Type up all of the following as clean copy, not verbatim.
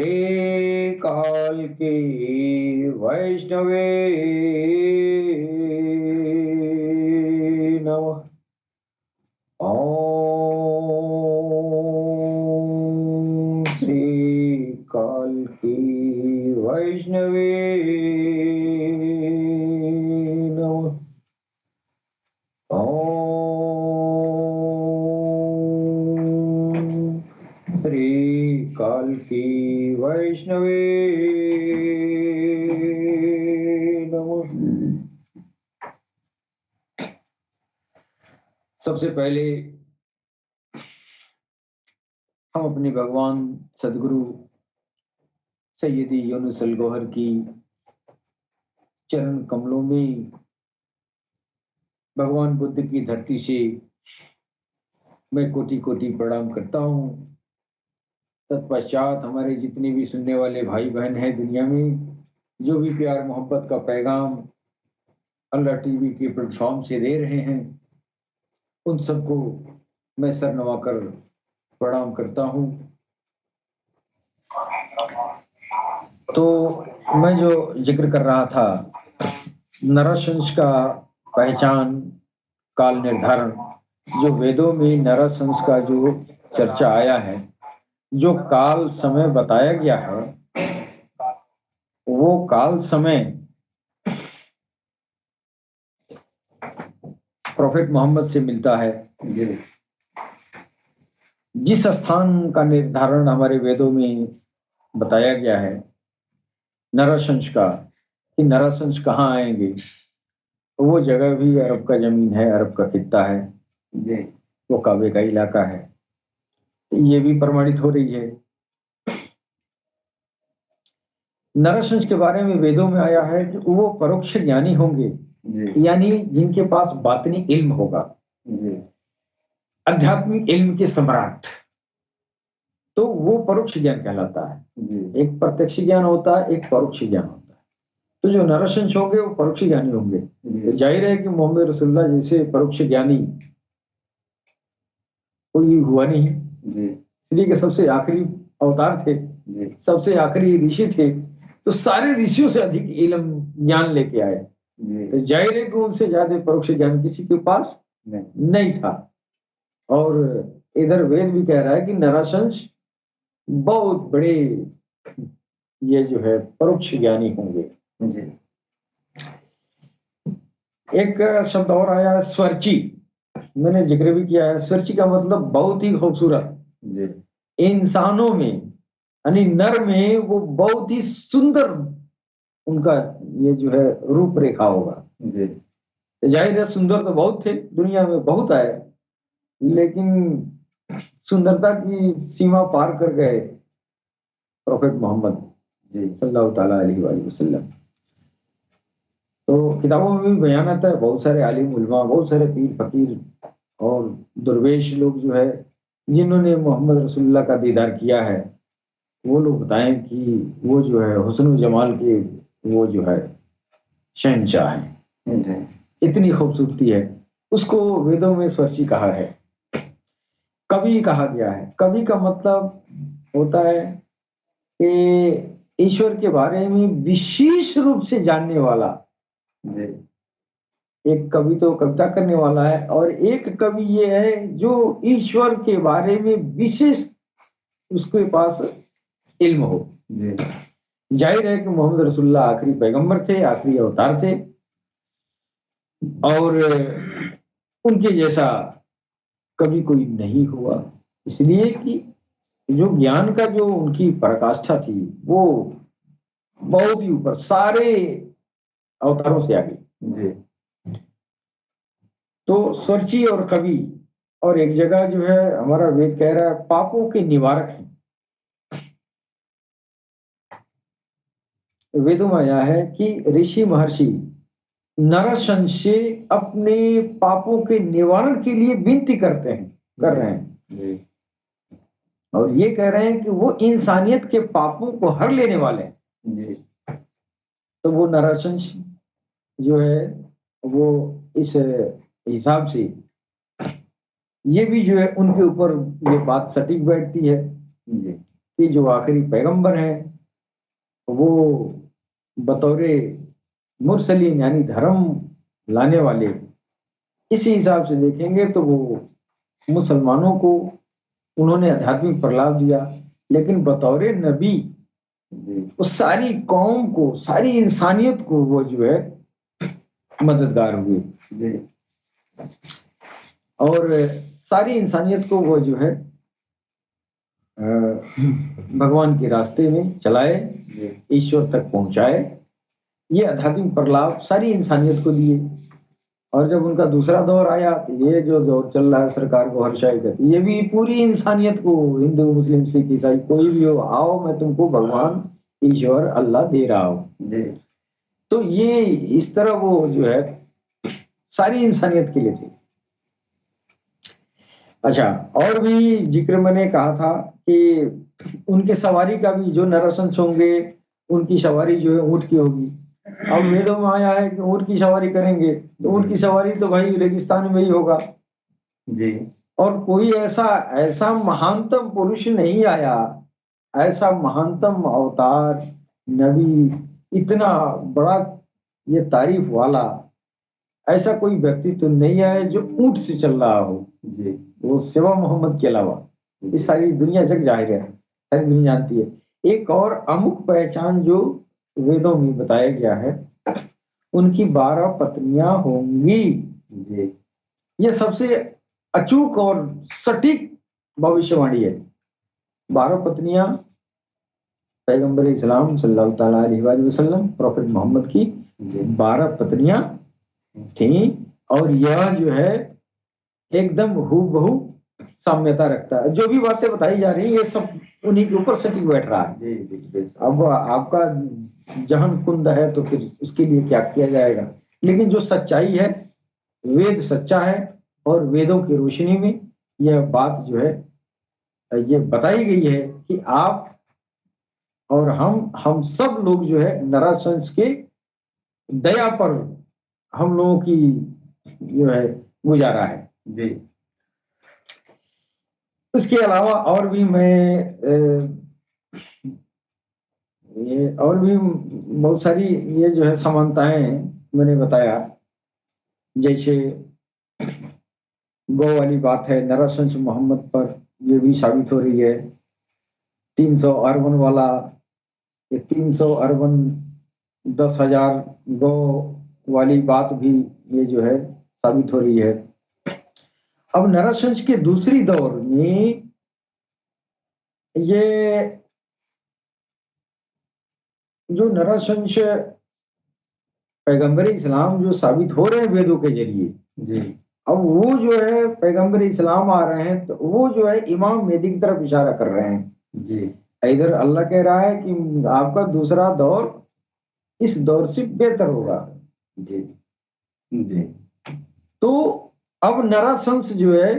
श्री काल की वैष्णवे नमः। ओम श्री काल की वैष्णवे नमः। ओम श्री काल की वैष्णवे नमः। सबसे पहले हम अपने भगवान सदगुरु सैयदी यूनुस अल गौहर की चरण कमलों में भगवान बुद्ध की धरती से मैं कोटि कोटि प्रणाम करता हूँ। तत्पश्चात हमारे जितने भी सुनने वाले भाई बहन हैं दुनिया में, जो भी प्यार मोहब्बत का पैगाम अल्लाह टीवी के प्लेटफॉर्म से दे रहे हैं, उन सबको मैं सर नवाकर प्रणाम करता हूँ। तो मैं जो जिक्र कर रहा था, नरशंस का पहचान काल निर्धारण, जो वेदों में नरशंस का जो चर्चा आया है, जो काल समय बताया गया है, वो काल समय प्रोफेट मोहम्मद से मिलता है। जिस स्थान का निर्धारण हमारे वेदों में बताया गया है नरशंस का, कि नरशंस कहाँ आएंगे, वो जगह भी अरब का जमीन है, अरब का खित्ता है, वो काबे का इलाका है। ये भी प्रमाणित हो रही है। नरशंस के बारे में वेदों में आया है कि वो परोक्ष ज्ञानी होंगे, यानी जिनके पास बातनी इल्म होगा, आध्यात्मिक इल्म के सम्राट, तो वो परोक्ष ज्ञान कहलाता है। एक प्रत्यक्ष ज्ञान होता है, एक परोक्ष ज्ञान होता है। तो जो नरशंस होंगे वो परोक्ष ज्ञानी होंगे। तो जाहिर है कि मोहम्मद रसूलुल्लाह जैसे परोक्ष ज्ञानी कोई हुआ नहीं। इसलिए कि सबसे आखिरी अवतार थे, सबसे आखिरी ऋषि थे, तो सारे ऋषियों से अधिक इल्म ज्ञान लेके आए। तो जाहिर है कि उनसे ज्यादा परोक्ष ज्ञान किसी के पास नहीं था। और इधर वेद भी कह रहा है कि नरशंस बहुत बड़े ये जो है परोक्ष ज्ञानी होंगे। एक शब्द और आया स्वरची, मैंने जिक्र भी किया है। स्वरची का मतलब बहुत ही खूबसूरत। इंसानों में यानी नर में वो बहुत ही सुंदर उनका ये जो है रूपरेखा होगा। जाहिर है सुंदर तो बहुत थे, दुनिया में बहुत आए, लेकिन सुंदरता की सीमा पार कर गए प्रोफेट मोहम्मद सल्लल्लाहु ताला अलैहि वसल्लम। तो किताबों में भी बयान आता है, बहुत सारे आलिम उलमा, बहुत सारे पीर फकीर और दुर्वेश लोग जो है जिन्होंने मोहम्मद रसूलुल्लाह का दीदार किया है, वो लोग बताएं कि वो जो है हुस्न जमाल के वो जो है शहंशाह है। इतनी खूबसूरती है, उसको वेदों में स्वरची कहा है। कवि कहा गया है। कवि का मतलब होता है कि ईश्वर के बारे में विशेष रूप से जानने वाला। एक कवि तो कविता करने वाला है, और एक कवि ये है जो ईश्वर के बारे में विशेष उसके पास इल्म हो। जाहिर है कि मोहम्मद रसूलुल्लाह आखिरी पैगंबर थे, आखिरी अवतार थे, और उनके जैसा कभी कोई नहीं हुआ। इसलिए कि जो ज्ञान का जो उनकी पराकाष्ठा थी वो बहुत ही ऊपर, सारे अवतारों से आगे। तो स्वरची और कवि, और एक जगह जो है हमारा वेद कह रहा है पापों के निवारक है। वेदों में आया है कि ऋषि महर्षि नरशंस से अपने पापों के निवारण के लिए विनती करते हैं, कर रहे हैं, और ये कह रहे हैं कि वो इंसानियत के पापों को हर लेने वाले हैं। तो वो नरशंस जो है वो इस हिसाब से ये भी जो है उनके ऊपर ये बात सटीक बैठती है। कि जो आखिरी पैगंबर हैं वो बतौरे मुरसलीन यानी धर्म लाने वाले, इसी हिसाब से देखेंगे तो वो मुसलमानों को उन्होंने आध्यात्मिक प्रलाप दिया, लेकिन बतौरे नबी उस सारी कौम को, सारी इंसानियत को वो जो है मददगार हुए और सारी इंसानियत को वो जो है भगवान के रास्ते में चलाए, ईश्वर तक पहुंचाए। ये आध्यात्मिक प्रलाप सारी इंसानियत को दिए। और जब उनका दूसरा दौर आया तो ये जो दौर चल रहा है सरकार को हर्षाई करती, ये भी पूरी इंसानियत को, हिंदू मुस्लिम सिख ईसाई कोई भी हो, आओ मैं तुमको भगवान ईश्वर अल्लाह दे रहा हूँ। तो ये इस तरह वो जो है सारी इंसानियत के लिए थे। अच्छा, और भी जिक्र मैंने कहा था कि उनके सवारी का भी, जो नरसंस होंगे उनकी सवारी जो है ऊंट की होगी। अब वेदों में आया है कि ऊंट की सवारी करेंगे, तो ऊंट की सवारी तो भाई रेगिस्तान में ही होगा जी। और कोई ऐसा ऐसा महानतम पुरुष नहीं आया, ऐसा महानतम अवतार नबी, इतना बड़ा ये तारीफ वाला ऐसा कोई व्यक्ति तो नहीं आया जो ऊंट से चल रहा हो जी। वो सिवा मोहम्मद के अलावा ये सारी दुनिया जग जाहिर है, सारी दुनिया जानती है। एक और अमुक पहचान जो वेदों में बताया गया है, उनकी 12 पत्नियां होंगी जी। ये सबसे अचूक और सटीक भविष्यवाणी है। 12 पत्नियां पैगंबर इस्लाम सल्लल्लाहु अलैहि वसल्लम प्रॉफेट मोहम्मद की 12 पत्नियां थी। और यह जो है एकदम हूबहू साम्यता रखता है। जो भी बातें बताई जा रही है ये सब उन्हीं के ऊपर सटीक बैठ रहा है जी। अब आपका जहन कुंद है तो फिर उसके लिए क्या किया जाएगा, लेकिन जो सच्चाई है, वेद सच्चा है और वेदों की रोशनी में यह बात जो है ये बताई गई है कि आप और हम सब लोग जो है नराशंस के दया पर हम लोगों की जो है गुजारा है जी। इसके अलावा और भी मैं ये और भी बहुत सारी ये जो है समानताएं मैंने बताया, जैसे गौ वाली बात है, नरसंस मोहम्मद पर ये भी साबित हो रही है। 300 अरबन वाला, ये 300 अरबन 10,000 गौ वाली बात भी ये जो है साबित हो रही है। अब नरसंस के दूसरी दौर में ये जो नरसंस पैगंबर इस्लाम जो साबित हो रहे हैं वेदों के जरिए जी, अब वो जो है पैगंबर इस्लाम आ रहे हैं तो वो जो है इमाम मेहदी की तरफ इशारा कर रहे हैं जी। इधर अल्लाह कह रहा है कि आपका दूसरा दौर इस दौर से बेहतर होगा जी जी। तो अब नरसंस जो है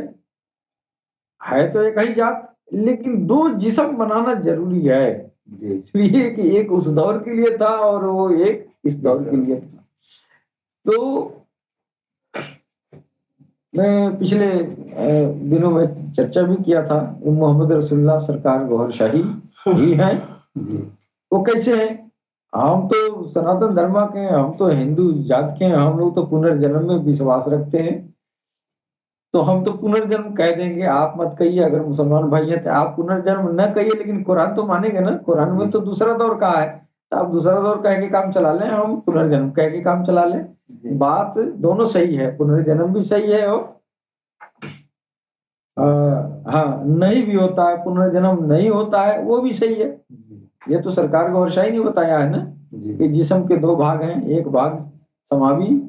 तो एक ही जात, लेकिन दो जिस्म बनाना जरूरी है जी। इसलिए कि एक उस दौर के लिए था और वो एक इस दौर के लिए था। तो मैं पिछले दिनों में चर्चा भी किया था, मोहम्मद रसूलुल्लाह सरकार गौहर शाही ही हैं। वो कैसे हैं? हम तो सनातन धर्म के हैं, हम तो हिंदू जात के हैं, हम लोग तो पुनर्जन्म में विश्वास रखते हैं। तो हम तो पुनर्जन्म कह देंगे, आप मत कहिए। अगर मुसलमान भाई हैं तो आप पुनर्जन्म न कहिए, लेकिन कुरान तो मानेंगे ना। कुरान में तो दूसरा दौर कहा है, तो आप दूसरा दौर कह के काम चला लें, हम पुनर्जन्म कह के काम चला लें। बात दोनों सही है, पुनर्जन्म भी सही है और हाँ नहीं भी होता है, पुनर्जन्म नहीं होता है वो भी सही है। ये तो सरकार को वर्षा ही नहीं बताया है ना कि जिस्म के दो भाग हैं, एक भाग समावी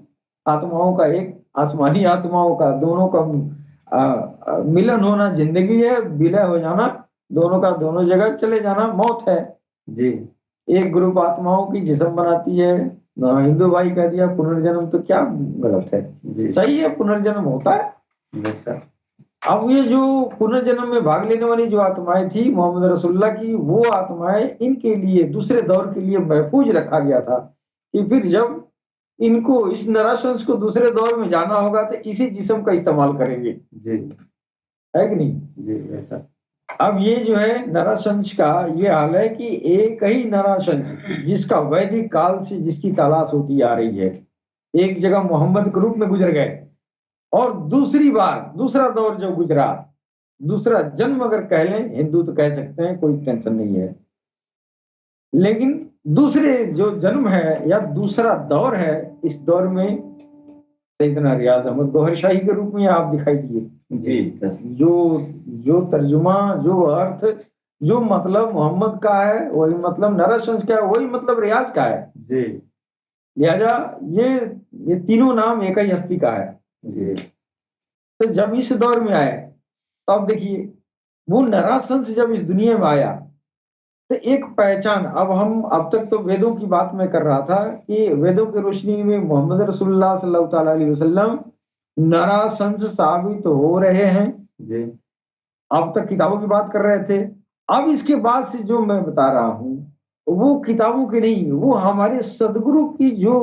आत्माओं का, एक आसमानी आत्माओं का। दोनों का मिलन होना जिंदगी है, विलय हो जाना दोनों का, दोनों जगह चले जाना मौत है जी। एक ग्रुप आत्माओं की जिस्म बनाती है, हिंदू भाई कह दिया पुनर्जन्म, तो क्या गलत है? सही है, पुनर्जन्म होता है। अब ये जो पुनर्जन्म में भाग लेने वाली जो आत्माएं थी मोहम्मद रसूलुल्लाह की, वो आत्माएं इनके लिए दूसरे दौर के लिए महफूज रखा गया था कि फिर जब इनको इस नराशंस को दूसरे दौर में जाना होगा तो इसी जिस्म का इस्तेमाल करेंगे जी, है कि नहीं जी? ऐसा अब ये जो है नराशंस का ये हाल है कि एक ही नराशंस जिसका वैदिक काल से जिसकी तलाश होती आ रही है, एक जगह मोहम्मद के रूप में गुजर गए, और दूसरी बार दूसरा दौर जो गुजरा, दूसरा जन्म अगर कह लें, हिंदू तो कह सकते हैं, कोई टेंशन नहीं है, लेकिन दूसरे जो जन्म है या दूसरा दौर है, इस दौर में सैयदना रियाज अहमद गौहर शाही के रूप में आप दिखाई दिए। जी, जो जो तर्जुमा, जो अर्थ, जो मतलब मोहम्मद का है वही मतलब नरसंस का है, वही मतलब रियाज का है। जी, लिहाजा ये तीनों नाम एक ही हस्ती का है। जी, तो जब इस दौर में आए, तो अब देखिए वो नराशंस जब इस दुनिया में आया, तो एक पहचान, अब तक तो वेदों की बात मैं कर रहा था कि वेदों की रोशनी में मोहम्मद रसूलुल्लाह सल्लल्लाहु अलैहि वसल्लम नराशंस साबित हो रहे हैं। जी, अब तक किताबों की बात कर रहे थे, अब इसके बाद से जो मैं बता रहा हूँ वो किताबों की नहीं, वो हमारे सदगुरु की जो,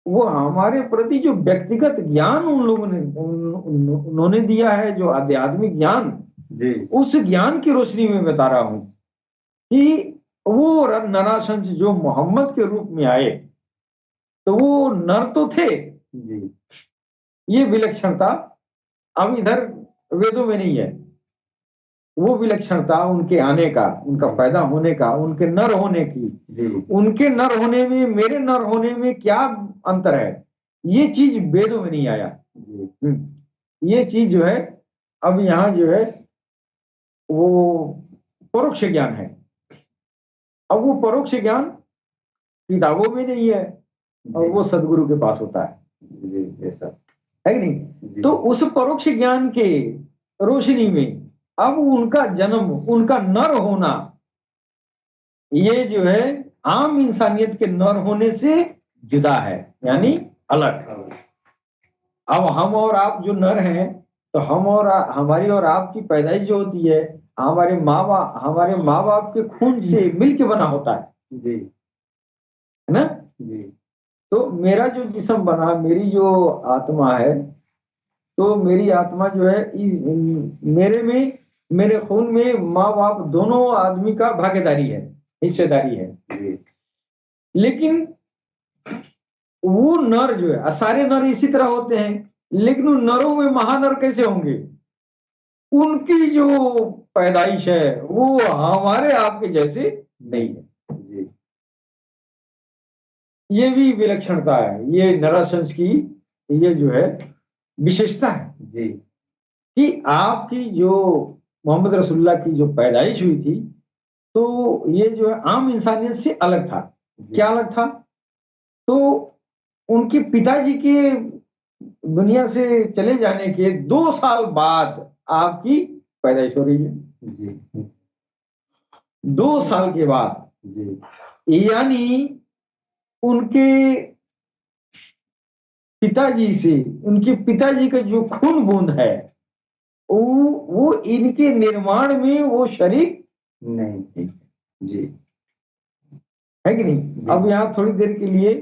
वो हमारे प्रति जो व्यक्तिगत ज्ञान उन लोगों ने उन्होंने दिया है, जो आध्यात्मिक ज्ञान, जी, उस ज्ञान की रोशनी में बता रहा हूं कि वो नराशंस जो मोहम्मद के रूप में आए, तो वो नर तो थे। जी, ये विलक्षणता अब इधर वेदों में नहीं है, वो विलक्षणता उनके आने का, उनका पैदा होने का, उनके नर होने की। जी, उनके नर होने में मेरे नर होने में क्या अंतर है, ये चीज वेदों में नहीं आया। जी, ये चीज जो है अब यहाँ जो है वो परोक्ष ज्ञान है। अब वो परोक्ष ज्ञान किताबों में नहीं है, और वो सदगुरु के पास होता है। जी, ऐसा है कि नहीं? तो उस परोक्ष ज्ञान के रोशनी में अब उनका जन्म, उनका नर होना, ये जो है आम इंसानियत के नर होने से जुदा है, यानी अलग। अब हम और आप जो नर हैं, तो हमारी और आपकी पैदाइश जो होती है, हमारे माँ बाप के खून से मिल के बना होता है। जी, है ना? जी, तो मेरा जो जिस्म बना, मेरी जो आत्मा है, तो मेरी आत्मा जो है मेरे में, मेरे खून में माँ बाप दोनों आदमी का भागीदारी है, हिस्सेदारी है। जी, लेकिन वो नर जो है, सारे नर इसी तरह होते हैं, लेकिन उन नरों में महानर कैसे होंगे? उनकी जो पैदाइश है वो हमारे आपके जैसे नहीं है। जी, ये भी विलक्षणता है, ये नराशंस की ये जो है विशेषता है। जी, कि आपकी जो मोहम्मद रसूलुल्लाह की जो पैदाइश हुई थी, तो ये जो है आम इंसानियत से अलग था। क्या अलग था? तो उनके पिताजी के दुनिया से चले जाने के 2 साल बाद आपकी पैदाइश हो रही है। जी, 2 साल के बाद। जी, यानी उनके पिताजी से, उनके पिताजी का जो खून बूंद है, वो इनके निर्माण में वो शरीक नहीं थी। जी, है कि नहीं? अब यहाँ थोड़ी देर के लिए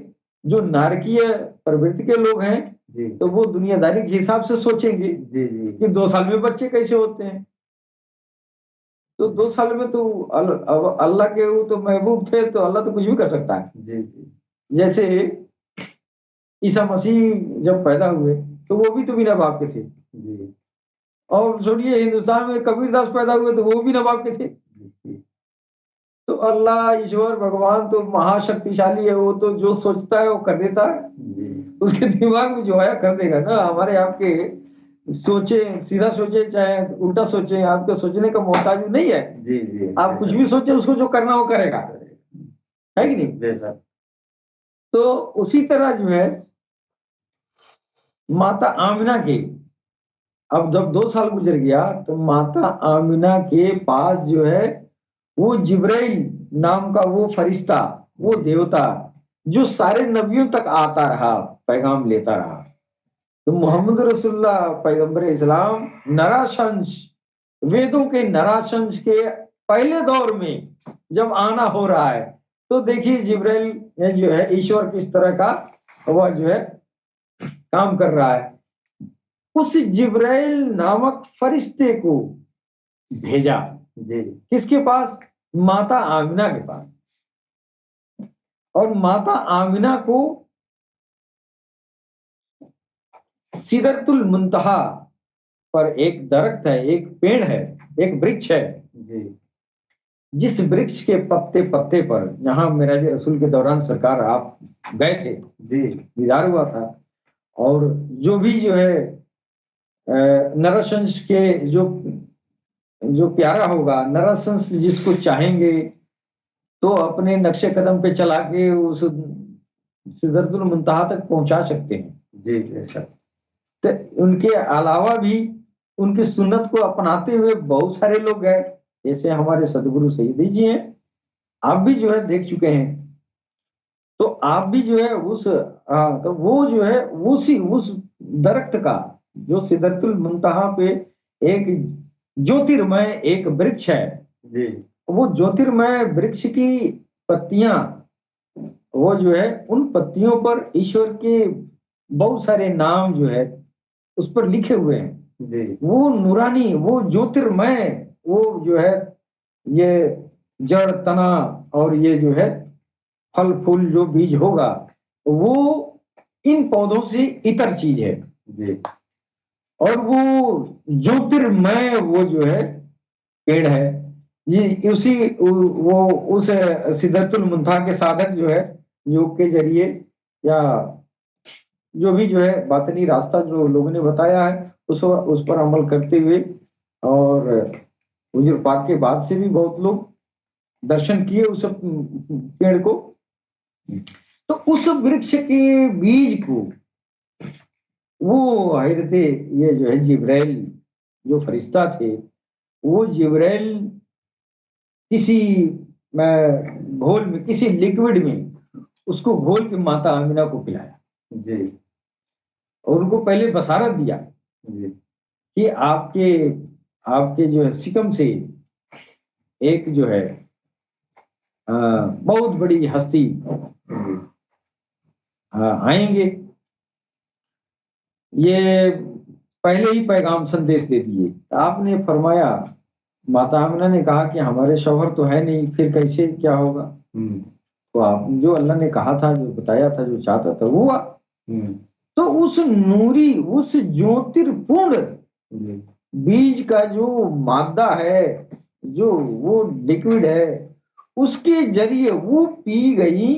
जो नारकीय प्रवृत्ति के लोग हैं, जी, तो वो दुनियादारी के हिसाब से सोचेंगे, जी, जी, कि 2 साल में बच्चे कैसे होते हैं? तो 2 साल में तो अल्लाह के वो तो महबूब थे, तो अल्लाह तो कुछ भी कर सकता है। जी, जी, जैसे ईसा मसीह जब पैदा हुए, तो वो भी तो बिना बाप के थे। जी, और छोड़िए हिंदुस्तान में कबीरदास पैदा हुए, तो वो भी ना बाप के थे। तो अल्लाह, ईश्वर, भगवान तो महाशक्तिशाली है, वो तो जो सोचता है वो कर देता है। जी, उसके दिमाग में जो आया कर देगा ना। हमारे आपके सोचे, सीधा सोचे चाहे उल्टा सोचे, आपके सोचने का मोहताज नहीं है। जी, जी, आप कुछ भी सोचे, उसको जो करना वो करेगा, है कि नहीं? बेशक। तो उसी तरह जो है माता आमिना के, अब जब 2 साल गुजर गया, तो माता आमिना के पास जो है वो जिब्राइल नाम का वो फरिश्ता, वो देवता, जो सारे नबियों तक आता रहा, पैगाम लेता रहा। तो मोहम्मद रसूलुल्लाह पैगंबर इस्लाम नराशंस, वेदों के नराशंस के पहले दौर में जब आना हो रहा है, तो देखिए जिब्राइल जो है ईश्वर किस तरह का वह जो है काम कर रहा है। उस जिब्राइल नामक फरिश्ते को भेजा। जी किसके पास? माता आमिना के पास। और माता आमिना को सिदरतुल मुंतहा पर एक दरख्त है, एक पेड़ है, एक वृक्ष है, जी जिस वृक्ष के पत्ते पत्ते पर, जहां मेराज रसूल के दौरान सरकार आप गए थे, जी दीदार हुआ था, और जो भी जो है नरसंस के जो जो प्यारा होगा, नरसंस जिसको चाहेंगे तो अपने नक्शे कदम पे चला के उस सिदरतुल मुंतहा तक पहुंचा सकते हैं। जी बेशक। तो उनके अलावा भी उनकी सुन्नत को अपनाते हुए बहुत सारे लोग गए, जैसे हमारे सदगुरु सईदी जी हैं, आप भी जो है देख चुके हैं। तो आप भी जो है तो वो जो है उस दरख्त का, जो सिदरतुल मुंतहा पे एक ज्योतिर्मय एक वृक्ष है, जी वो ज्योतिर्मय वृक्ष की पत्तियां, वो जो है उन पत्तियों पर ईश्वर के बहुत सारे नाम जो है उस पर लिखे हुए हैं। जी वो नूरानी, वो ज्योतिर्मय, वो जो है ये जड़ तना और ये जो है फल फूल जो बीज होगा, वो इन पौधों से इतर चीज है। जी और वो ज्योतिर्मय वो जो है पेड़ है, ये उसी वो उस सिदरतुल मुंतहा के साधक जो है योग के जरिए या जो भी जो है बातनी रास्ता जो लोगों ने बताया है उस पर अमल करते हुए, और हुजूर पाक के बाद से भी बहुत लोग दर्शन किए उस पेड़ को। तो उस वृक्ष के बीज को वो हजरत ये जो है जिब्राइल जो फरिश्ता थे, वो जिब्राइल किसी घोल में, किसी लिक्विड में उसको घोल के माता आमिना को पिलाया जी और उनको पहले बसारत दिया जी कि आपके आपके जो है सिकम से एक जो है बहुत बड़ी हस्ती आएंगे। ये पहले ही पैगाम संदेश दे दिए। आपने फरमाया, माता आमिना ने कहा कि हमारे शौहर तो है नहीं, फिर कैसे क्या होगा? तो आप जो अल्लाह ने कहा था, जो बताया था, जो चाहता था वो हुआ। तो उस नूरी, उस ज्योतिर्पूर्ण बीज का जो मादा है, जो वो लिक्विड है, उसके जरिए वो पी गई।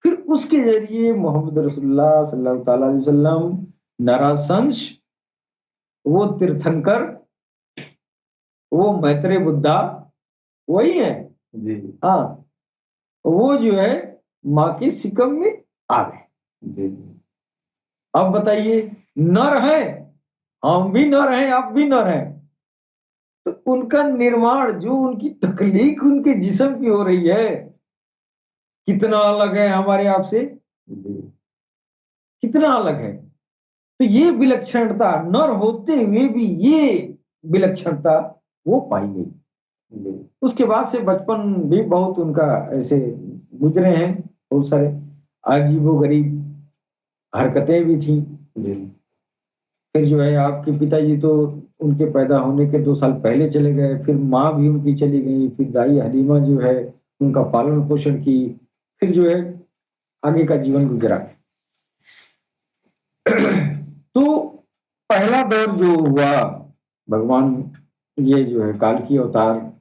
फिर उसके जरिए मोहम्मद रसूलुल्लाह सल्लल्लाहु अलैहि वसल्लम, नराशंस, वो तीर्थंकर, वो मैत्रेय बुद्धा वही है। जी हाँ, वो जो है माँ के सिकम में आ गए। जी अब बताइए, नर है, हम भी नर हैं, आप भी नर हैं, तो उनका निर्माण, जो उनकी तकलीफ उनके जिस्म की हो रही है, कितना अलग है हमारे आपसे, कितना अलग है। तो ये विलक्षणता नर होते हुए भी ये विलक्षणता वो पाई गई। उसके बाद से बचपन भी बहुत उनका ऐसे गुजरे हैं, बहुत सारे अजीबो गरीब हरकतें भी थी। फिर जो है आपके पिताजी तो उनके पैदा होने के 2 साल पहले चले गए, फिर माँ भी उनकी चली गई, फिर दाई हलीमा जो है उनका पालन पोषण की, फिर जो है आगे का जीवन गुजरा। तो पहला दौर जो हुआ, भगवान ये जो है काल की अवतार,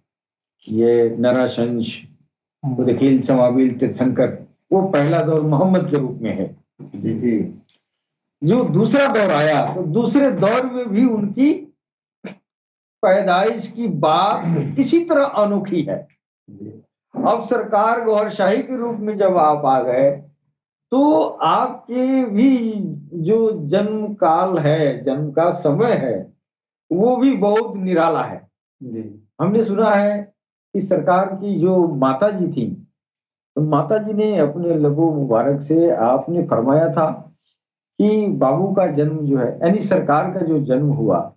ये नराशंस, उदखिल समाबिल तीर्थंकर, वो पहला दौर मोहम्मद के रूप में है। जी जो दूसरा दौर आया, तो दूसरे दौर में भी उनकी पैदाइश की बात इसी तरह अनोखी है। अब सरकार गौहरशाही के रूप में जब आप आ गए, तो आपके भी जो जन्म काल है, जन्म का समय है, वो भी बहुत निराला है। हमने सुना है कि सरकार की जो माता जी थी, तो माता जी ने अपने लबो मुबारक से आपने फरमाया था कि बाबू का जन्म जो है, यानी सरकार का जो जन्म हुआ,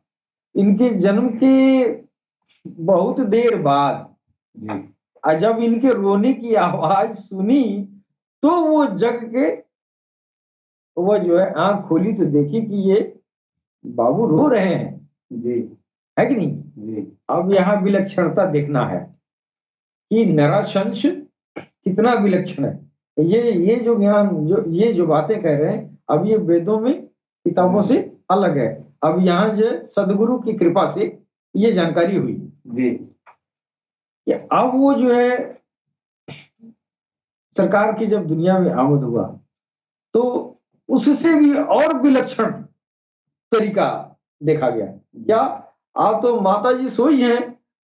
इनके जन्म के बहुत देर बाद जब इनके रोने की आवाज सुनी, तो वो जग के, वो जो है आंख खोली तो देखी कि ये बाबू रो रहे हैं। जी है कि नहीं। अब यहाँ विलक्षणता देखना है कि नराशंस कितना विलक्षण है। ये जो ज्ञान, जो ये जो बातें कह रहे हैं, अब ये वेदों में किताबों से अलग है। अब यहाँ जो सदगुरु की कृपा से ये जानकारी हुई जी कि अब वो जो है सरकार की जब दुनिया में आमद हुआ तो उससे भी और विलक्षण तरीका देखा गया। क्या आप तो माता जी सोई हैं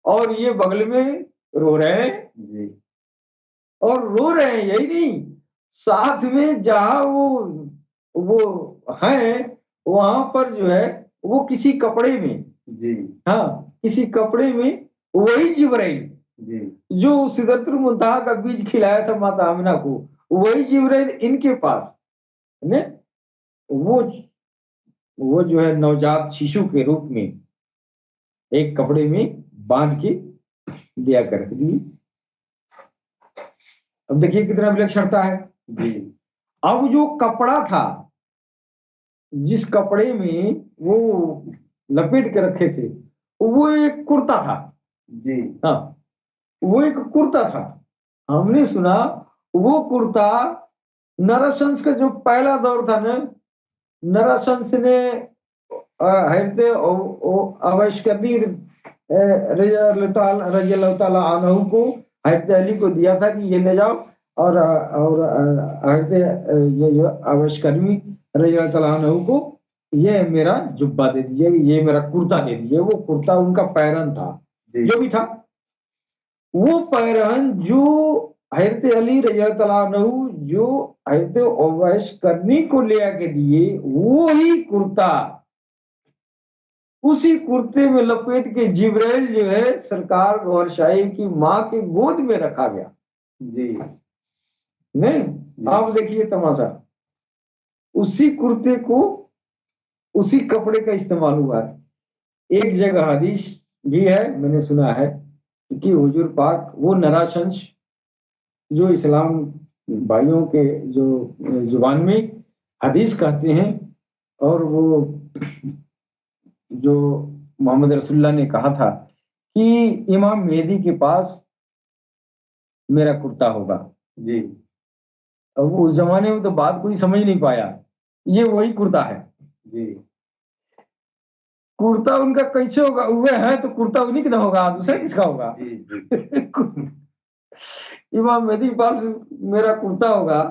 और ये बगल में रो रहे हैं जी। और रो रहे हैं, यही नहीं, साथ में जहां वो है वहां पर जो है वो किसी कपड़े में जी, हाँ, किसी कपड़े में वही जिब्राइल जी, जो सिदरतुल मुंतहा का बीज खिलाया था माता आमिना को, वही जिब्राइल इनके पास ने वो जो है नवजात शिशु के रूप में एक कपड़े में बांध के दिया कर दी। अब देखिए कितना विलक्षणता है जी। अब जो कपड़ा था, जिस कपड़े में वो लपेट के रखे थे, वो एक कुर्ता था जी। हाँ, वो एक कुर्ता था। हमने सुना वो कुर्ता नरशंस का जो पहला दौर था ना, नरशंस ने हृदय अवैशकर्णी रजी अल्लाह ताला अन्हु को हजरत अली को दिया था कि ये ले जाओ और हजरत ये जो अवैशकर्मी रजी अल्लाह ताला अन्हु को ये मेरा जुब्बा दे दीजिए, ये मेरा कुर्ता दे दीजिए। वो कुर्ता उनका पैरहन था, जो भी था वो पैरहन जो हजरत अली रजी अल्लाह ताला अन्हु जो हजरत अवैशकर्मी को ले आके दिए, वो ही कुर्ता उसी कुर्ते में लपेट के जिब्राइल जो है सरकार गौहर शाही की माँ के गोद में रखा गया जी। नहीं जी। आप देखिए तमाशा, उसी कुर्ते को उसी कपड़े का इस्तेमाल हुआ है। एक जगह हदीस भी है, मैंने सुना है कि हुजूर पाक वो नराशंस जो इस्लाम भाइयों के जो जुबान में हदीस कहते हैं, और वो जो मोहम्मद रसूलुल्लाह ने कहा था कि इमाम मेहदी के पास मेरा कुर्ता होगा जी। अब उस जमाने में तो बात कोई समझ नहीं पाया, ये वही कुर्ता है जी। कुर्ता उनका कैसे होगा, वे है तो कुर्ता उन्हीं का होगा, दूसरा किसका होगा जी, जी। इमाम मेहदी के पास मेरा कुर्ता होगा,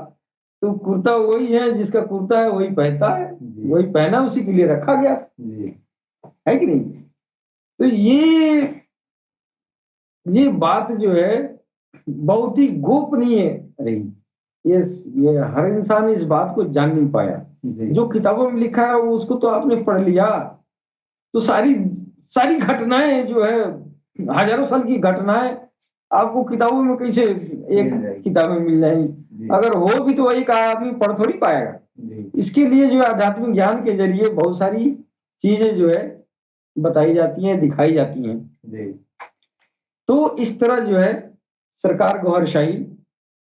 तो कुर्ता वही है, जिसका कुर्ता है वही पहनता है, वही पहना, उसी के लिए रखा गया जी। है कि नहीं। तो ये बात जो है बहुत ही गोपनीय रही। ये हर इंसान इस बात को जान नहीं पाया। जो किताबों में लिखा है वो उसको तो आपने पढ़ लिया, तो सारी सारी घटनाएं जो है हजारों साल की घटनाएं आपको किताबों में कैसे एक किताबें मिल जाएंगी। अगर हो भी तो वही कहा आदमी पढ़ थोड़ी पाएगा। इसके लिए जो है आध्यात्मिक ज्ञान के जरिए बहुत सारी चीजें जो है बताई जाती हैं, दिखाई जाती हैं। तो इस तरह जो है सरकार गौहर शाही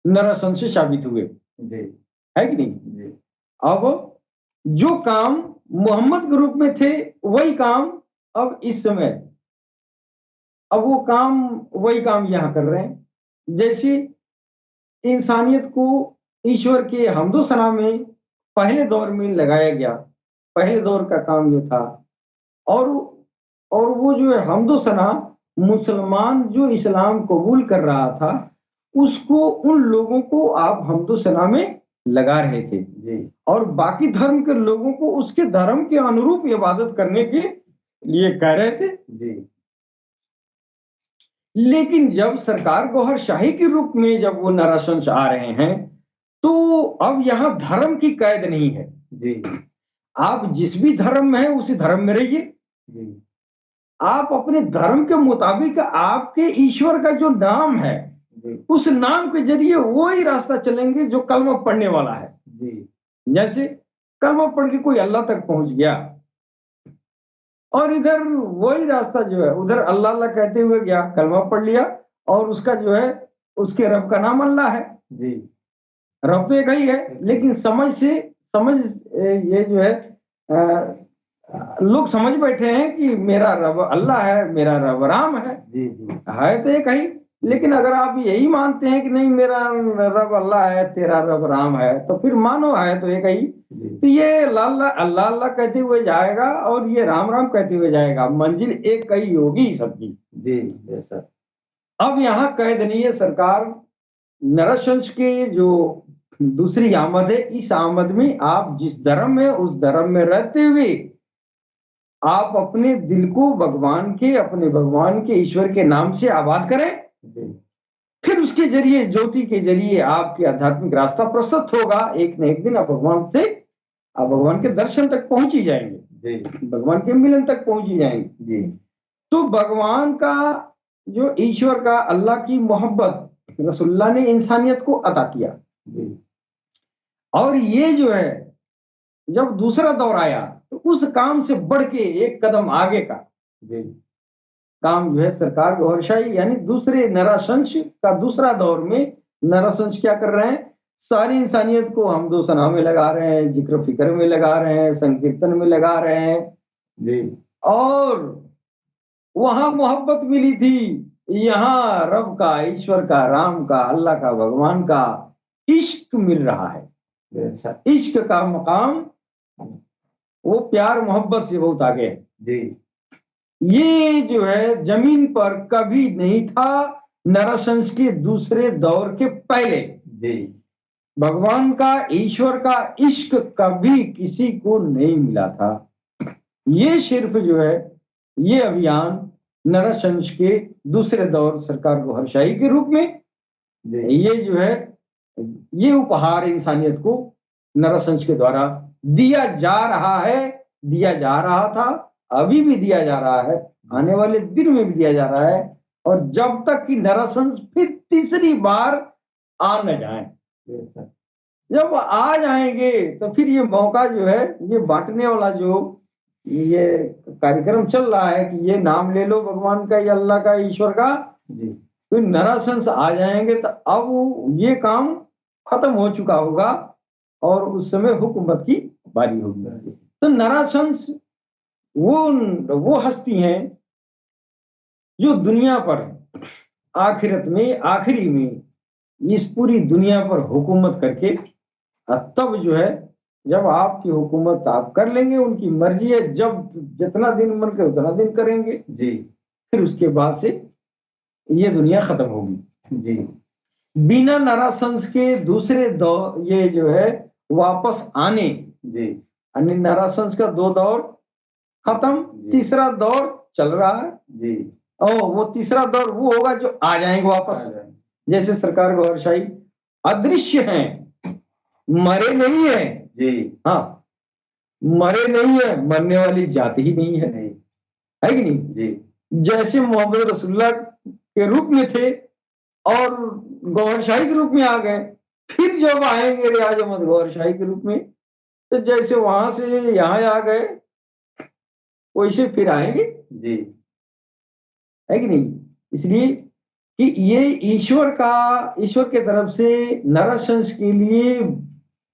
नरासन से साबित हुए है कि नहीं। अब जो काम मोहम्मद के रूप में थे वही काम अब इस समय, अब वो काम वही काम यहाँ कर रहे हैं। जैसे इंसानियत को ईश्वर के हम्दो सना में पहले दौर में लगाया गया, पहले दौर का काम ये था। और वो जो है हम्दो सना मुसलमान जो इस्लाम कबूल कर रहा था उसको, उन लोगों को आप हम्दो सना में लगा रहे थे जी। और बाकी धर्म के लोगों को उसके धर्म के अनुरूप इबादत करने के लिए कह रहे थे जी। लेकिन जब सरकार गौहर शाही के रूप में जब वो नराशंस आ रहे हैं तो अब यहाँ धर्म की कैद नहीं है जी। आप जिस भी धर्म में है उसी धर्म में रहिए, आप अपने धर्म के मुताबिक आपके ईश्वर का जो नाम है उस नाम के जरिए वो ही रास्ता चलेंगे जो कलमा पढ़ने वाला है जी। जैसे कलमा पढ़ के कोई अल्लाह तक पहुंच गया और इधर वही रास्ता जो है उधर अल्लाह अल्लाह कहते हुए गया, कलमा पढ़ लिया और उसका जो है उसके रब का नाम अल्लाह है जी। रब तो एक ही है, लेकिन समझ ये जो है लोग समझ बैठे हैं कि मेरा रब अल्लाह है, मेरा रब राम है। जी जी है तो एक ही, लेकिन अगर आप यही मानते हैं कि नहीं मेरा रब अल्लाह है, तेरा रब राम है, तो फिर मानो है तो एक ही। जी तो ये अल्लाह अल्लाह अल्लाह कहते हुए जाएगा और ये राम राम कहते हुए जाएगा, मंजिल एक ही होगी सबकी। जी सर। अब यहाँ कह देनी है सरकार, नरसंस के जो दूसरी आमद है, इस आमद में आप जिस धर्म में उस धर्म में रहते हुए आप अपने दिल को भगवान के, अपने भगवान के, ईश्वर के नाम से आबाद करें। जी फिर उसके जरिए, ज्योति के जरिए आपके आध्यात्मिक रास्ता प्रशस्त होगा। एक न एक दिन आप भगवान से, आप भगवान के दर्शन तक पहुंच ही जाएंगे, जी भगवान के मिलन तक पहुंच ही जाएंगे। जी तो भगवान का, जो ईश्वर का, अल्लाह की मोहब्बत रसुल्लाह ने इंसानियत को अता किया। जी और ये जो है, जब दूसरा दौर आया तो उस काम से बढ़ के एक कदम आगे का जी काम जो है सरकार गौरशाही, यानी दूसरे नराशंस का दूसरा दौर में नराशंस क्या कर रहे हैं, सारी इंसानियत को हम दो सना में लगा रहे हैं, जिक्र फिक्र में लगा रहे हैं, संकीर्तन में लगा रहे हैं। जी और वहां मोहब्बत मिली थी, यहाँ रब का, ईश्वर का, राम का, अल्लाह का, भगवान का इश्क मिल रहा है। सर। इश्क का मकाम, वो प्यार मोहब्बत से बहुत आगे है। जी ये जो है जमीन पर कभी नहीं था, नरसंस के दूसरे दौर के पहले। जी भगवान का, ईश्वर का इश्क कभी किसी को नहीं मिला था। ये सिर्फ जो है, ये अभियान नरसंस के दूसरे दौर सरकार गोहरशाही के रूप में, जी ये जो है, ये उपहार इंसानियत को नरसंस के द्वारा दिया जा रहा है, दिया जा रहा था, अभी भी दिया जा रहा है, आने वाले दिन में भी दिया जा रहा है। और जब तक कि नरसंस फिर तीसरी बार आ न जाए, सर। जब आ जाएंगे तो फिर ये मौका जो है, ये बांटने वाला जो ये कार्यक्रम चल रहा है कि ये नाम ले लो भगवान का, या अल्लाह का, ईश्वर का, जी तो नराशंस आ जाएंगे तो अब ये काम खत्म हो चुका होगा और उस समय हुकूमत की बारी होगी। तो नराशंस वो हस्ती हैं जो दुनिया पर आखिरत में, आखिरी में इस पूरी दुनिया पर हुकूमत करके, तब जो है, जब आपकी हुकूमत आप कर लेंगे, उनकी मर्जी है, जब जितना दिन मन के उतना दिन करेंगे, जी फिर उसके बाद से ये दुनिया खत्म होगी। जी बिना नराशंस के दूसरे दौर, ये जो है वापस आने, जी यानी नराशंस का दो दौर खत्म, जी। तीसरा दौर चल रहा है। जी और वो तीसरा दौर वो होगा जो आ जाएंगे वापस। जैसे सरकार गौरशाही अदृश्य हैं, मरे नहीं है। जी हाँ, मरे नहीं है, मरने वाली जाति ही नहीं है, नहीं है कि नहीं? जी जैसे मोहम्मद रसूलुल्लाह के रूप में थे और गौरशाही के रूप में आ गए, फिर जब आएंगे रियाज अहमद गौरशाही के रूप में, तो जैसे वहां से यहाँ आ गए वैसे फिर आएंगे, जी है कि नहीं? इसलिए कि ये ईश्वर का, ईश्वर के तरफ से नरसंस के लिए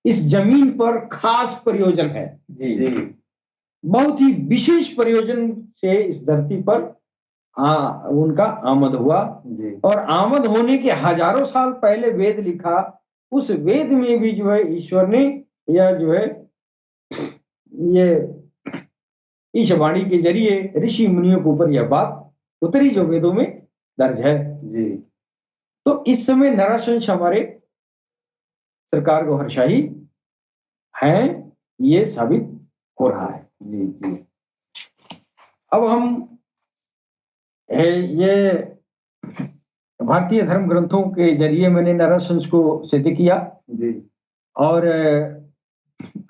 इस जमीन पर खास प्रयोजन है। जी जी बहुत ही विशेष प्रयोजन से इस धरती पर उनका आमद हुआ। जी और आमद होने के हजारों साल पहले वेद लिखा, उस वेद में भी जो है ईश्वर ने, यह जो है, ये इस वाणी के जरिए ऋषि मुनियों के ऊपर यह बात उतरी जो वेदों में दर्ज है। जी तो इस समय नरसंस हमारे सरकार गौहरशाही हैं, ये साबित हो रहा है। जी जी अब हम ये भारतीय धर्म ग्रंथों के जरिए मैंने नरसंस को सिद्ध किया जी और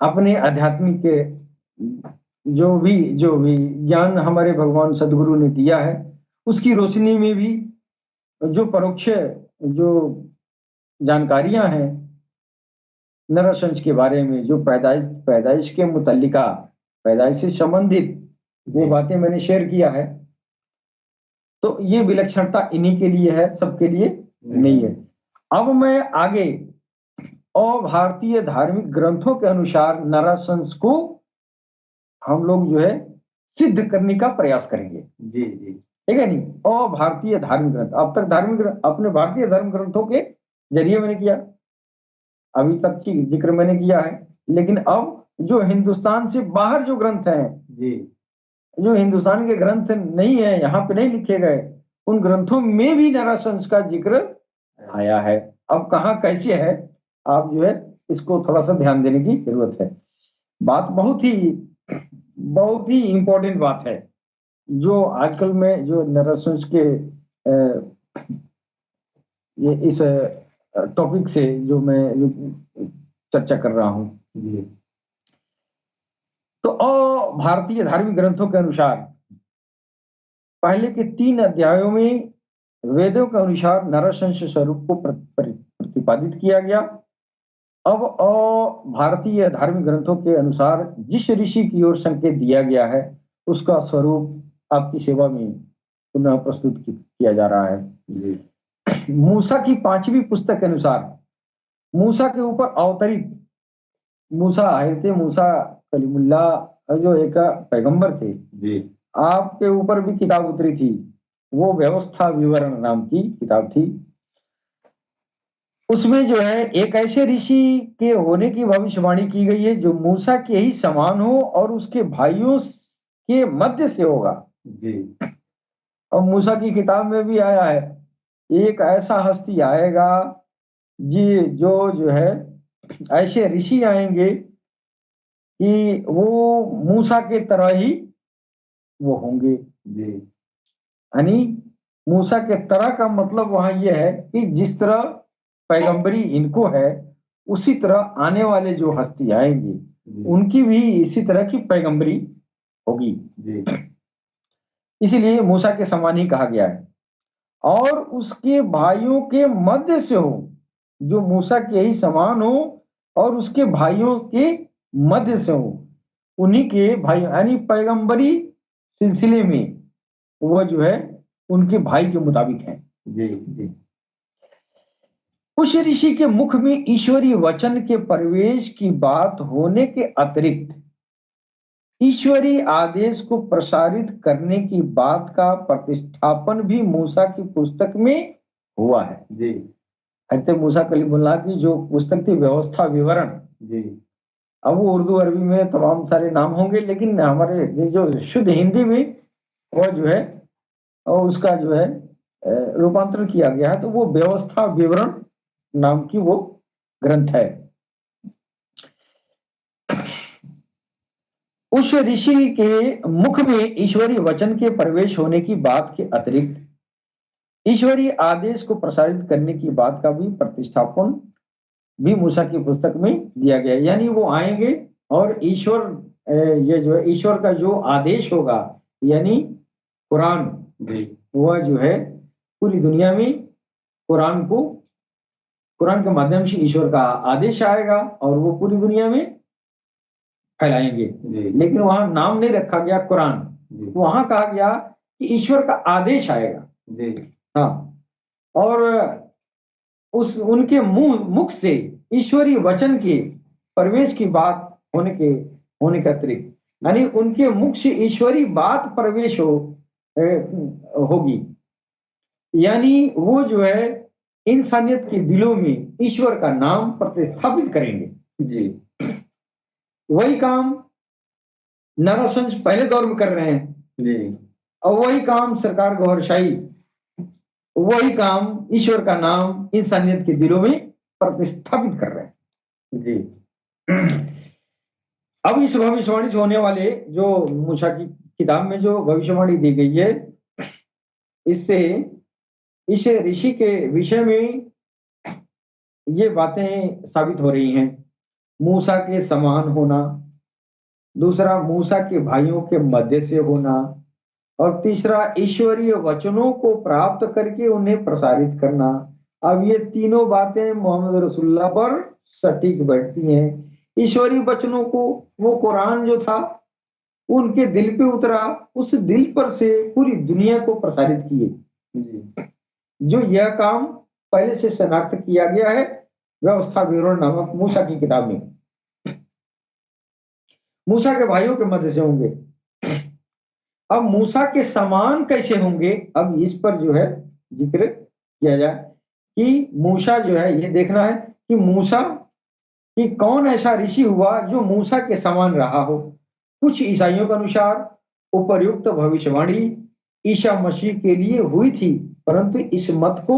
अपने आध्यात्मिक जो भी ज्ञान हमारे भगवान सदगुरु ने दिया है, उसकी रोशनी में भी जो परोक्ष जो जानकारियां हैं नरसंस के बारे में, जो पैदाइश के मुतल्लिका, पैदाइश से संबंधित वो बातें मैंने शेयर किया है। तो ये विलक्षणता इन्हीं के लिए है, सबके लिए नहीं है। अब मैं आगे और भारतीय धार्मिक ग्रंथों के अनुसार नरसंस को हम लोग जो है सिद्ध करने का प्रयास करेंगे, जी जी ठीक है नहीं। और भारतीय धार्मिक ग्रंथ, अब तक धार्मिक अपने भारतीय धर्म ग्रंथों के जरिए मैंने किया, अभी तक की जिक्र मैंने किया है, लेकिन अब जो हिंदुस्तान से बाहर जो ग्रंथ हैं, जी जो हिंदुस्तान के ग्रंथ नहीं है, यहाँ पे नहीं लिखे गए, उन ग्रंथों में भी नरसंस का जिक्र आया है। अब कहाँ कैसे है, आप जो है इसको थोड़ा सा ध्यान देने की जरूरत है। बात बहुत ही इंपॉर्टेंट बात है, जो आजकल में जो नरसंस के ये इस टॉपिक से जो मैं चर्चा कर रहा हूं, जी तो भारतीय धार्मिक ग्रंथों के अनुसार पहले के 3 अध्यायों में वेदों के अनुसार नरसंस स्वरूप को प्रतिपादित किया गया। अब भारतीय धार्मिक ग्रंथों के अनुसार जिस ऋषि की ओर संकेत दिया गया है, उसका स्वरूप आपकी सेवा में पुनः प्रस्तुत किया जा रहा है। जी मूसा की 5वीं पुस्तक के अनुसार मूसा के ऊपर अवतरित मूसा हजरत मूसा कलीमुल्लाह जो एक पैगंबर थे, जी आपके ऊपर भी किताब उतरी थी, वो व्यवस्था विवरण नाम की किताब थी। उसमें जो है एक ऐसे ऋषि के होने की भविष्यवाणी की गई है जो मूसा के ही समान हो और उसके भाइयों के मध्य से होगा। जी और मूसा की किताब में भी आया है, एक ऐसा हस्ती आएगा जी जो है ऐसे ऋषि आएंगे कि वो मूसा के तरह ही वो होंगे। जी यानी मूसा के तरह का मतलब वहां ये है कि जिस तरह पैगंबरी इनको है, उसी तरह आने वाले जो हस्ती आएंगे उनकी भी इसी तरह की पैगंबरी होगी। जी इसीलिए मूसा के समान ही कहा गया है। और उसके भाइयों के मध्य से हो, जो मूसा के ही समान हो और उसके भाइयों के मध्य से हो, उन्हीं के भाई यानी पैगंबरी सिलसिले में वह जो है उनके भाई के मुताबिक है। जी जी उस ऋषि के मुख में ईश्वरीय वचन के प्रवेश की बात होने के अतिरिक्त ईश्वरीय आदेश को प्रसारित करने की बात का प्रतिष्ठापन भी मूसा की पुस्तक में हुआ है। जी हजरत मूसा कलीमुल्लाह की जो पुस्तक थी व्यवस्था विवरण, जी अब वो उर्दू अरबी में तमाम सारे नाम होंगे, लेकिन हमारे ये जो शुद्ध हिंदी में वह जो है और उसका जो है रूपांतरण किया गया है, तो वो व्यवस्था विवरण नाम की वो ग्रंथ है। उस ऋषि के मुख में ईश्वरीय वचन के प्रवेश होने की बात के अतिरिक्त ईश्वरीय आदेश को प्रसारित करने की बात का भी प्रतिष्ठापन भी मूसा की पुस्तक में दिया गया है। यानी वो आएंगे और ईश्वर ये जो है ईश्वर का जो आदेश होगा, यानी कुरान, वह जो है पूरी दुनिया में कुरान को कुरान के माध्यम से ईश्वर का आदेश आएगा और वो पूरी दुनिया में फैलाएंगे। लेकिन वहां नाम नहीं रखा गया कुरान, वहां कहा गया कि ईश्वर का आदेश आएगा। हाँ, और उस उनके मुख से ईश्वरीय वचन के प्रवेश की बात होने के अतिरिक्त, यानी उनके मुख से ईश्वरीय बात प्रवेश होगी, यानी वो जो है इंसानियत के दिलों में ईश्वर का नाम प्रतिस्थापित करेंगे। जी, वही काम नरसंस पहले दौर में कर रहे हैं जी, और वही काम सरकार गौहर शाही, वही काम ईश्वर का नाम इंसानियत के दिलों में प्रतिस्थापित कर रहे हैं। जी, अब इस भविष्यवाणी से होने वाले जो मूसा की किताब में जो भविष्यवाणी दी गई है, इससे इस ऋषि के विषय में ये बातें साबित हो रही हैं। मूसा के समान होना, दूसरा मूसा के भाइयों के मध्य से होना, और तीसरा ईश्वरीय वचनों को प्राप्त करके उन्हें प्रसारित करना। अब ये तीनों बातें मोहम्मद रसूलुल्लाह पर सटीक बैठती हैं। ईश्वरीय वचनों को, वो कुरान जो था उनके दिल पे उतरा, उस दिल पर से पूरी दुनिया को प्रसारित किए। जो यह काम पहले से शनाख्त किया गया है व्यवस्था विवरण नामक मूसा की किताब में। मूसा के भाइयों के मध्य से होंगे। अब मूसा के समान कैसे होंगे, अब इस पर जो है जिक्र किया जाए कि मूसा जो है, ये देखना है कि मूसा कि कौन ऐसा ऋषि हुआ जो मूसा के समान रहा हो। कुछ ईसाइयों के अनुसार उपर्युक्त भविष्यवाणी ईसा मसीह के लिए हुई थी, परंतु इस मत को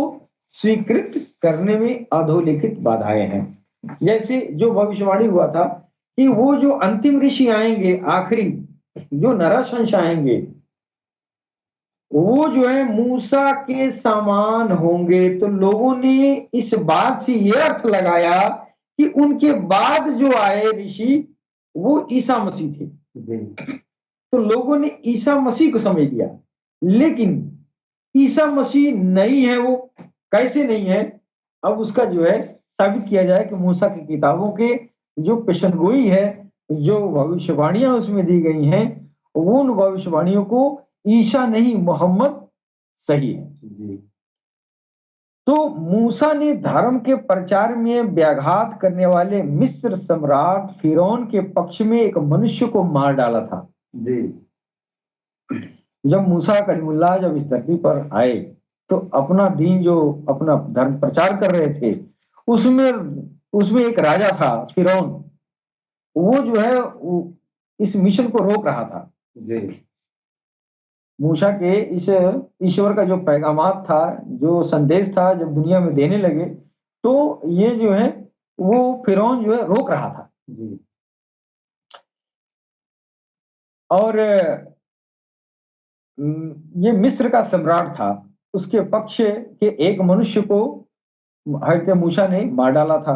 स्वीकृत करने में अधोलिखित बाधाएं हैं। जैसे जो भविष्यवाणी हुआ था कि वो जो अंतिम ऋषि आएंगे, आखिरी जो नरवंश आएंगे, वो जो है मूसा के समान होंगे। तो लोगों ने इस बात से ये अर्थ लगाया कि उनके बाद जो आए ऋषि वो ईसा मसीह थे। तो लोगों ने ईसा मसीह को समझ लिया, लेकिन ईसा मसीह नहीं है। वो कैसे नहीं है, अब उसका जो है साबित किया जाए कि मूसा की किताबों के जो पेशनगोई है, जो भविष्यवाणियां उसमें दी गई हैं, वो उन भविष्यवाणियों को ईसा नहीं मोहम्मद सही है। तो मूसा ने धर्म के प्रचार में व्याघात करने वाले मिस्र सम्राट फिरौन के पक्ष में एक मनुष्य को मार डाला था। जी, जब मूसा कलीमुल्लाह जब इस धरती पर आए तो अपना दीन, जो अपना धर्म प्रचार कर रहे थे, उसमें उसमें एक राजा था फिरौन, वो जो है इस मिशन को रोक रहा था। जी, मूसा के इस ईश्वर का जो पैगामात था, जो संदेश था, जब दुनिया में देने लगे तो ये जो है वो फिरौन जो है रोक रहा था। जी, और ये मिस्र का सम्राट था, उसके पक्ष के एक मनुष्य को हजरत मूसा ने मार डाला था।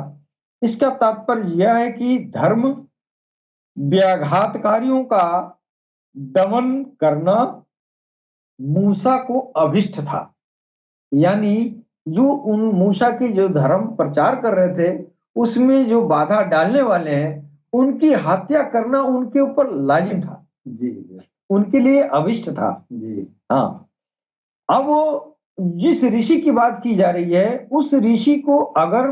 इसका तात्पर्य यह है कि धर्म व्याघातकारियों का दमन करना मूसा को अभिष्ट था। यानी जो उन मूसा की जो धर्म प्रचार कर रहे थे, उसमें जो बाधा डालने वाले हैं, उनकी हत्या करना उनके ऊपर लाजिम था। जी, उनके लिए अभिष्ट था। जी, हाँ। अब वो जिस ऋषि की बात की जा रही है, उस ऋषि को अगर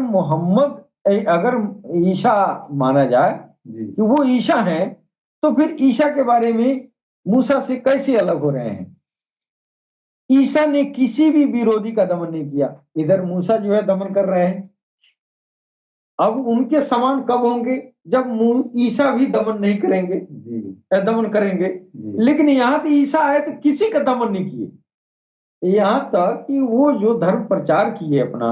अगर ईसा माना जाए कि वो ईसा है, तो फिर ईसा के बारे में मूसा से कैसे अलग हो रहे हैं। ईसा ने किसी भी विरोधी का दमन नहीं किया, इधर मूसा जो है दमन कर रहे हैं। अब उनके समान कब होंगे, जब ईसा भी दमन नहीं करेंगे, दमन करेंगे। लेकिन यहाँ तो ईसा आए तो किसी का दमन नहीं किए, यहाँ तक कि वो जो धर्म प्रचार किए अपना,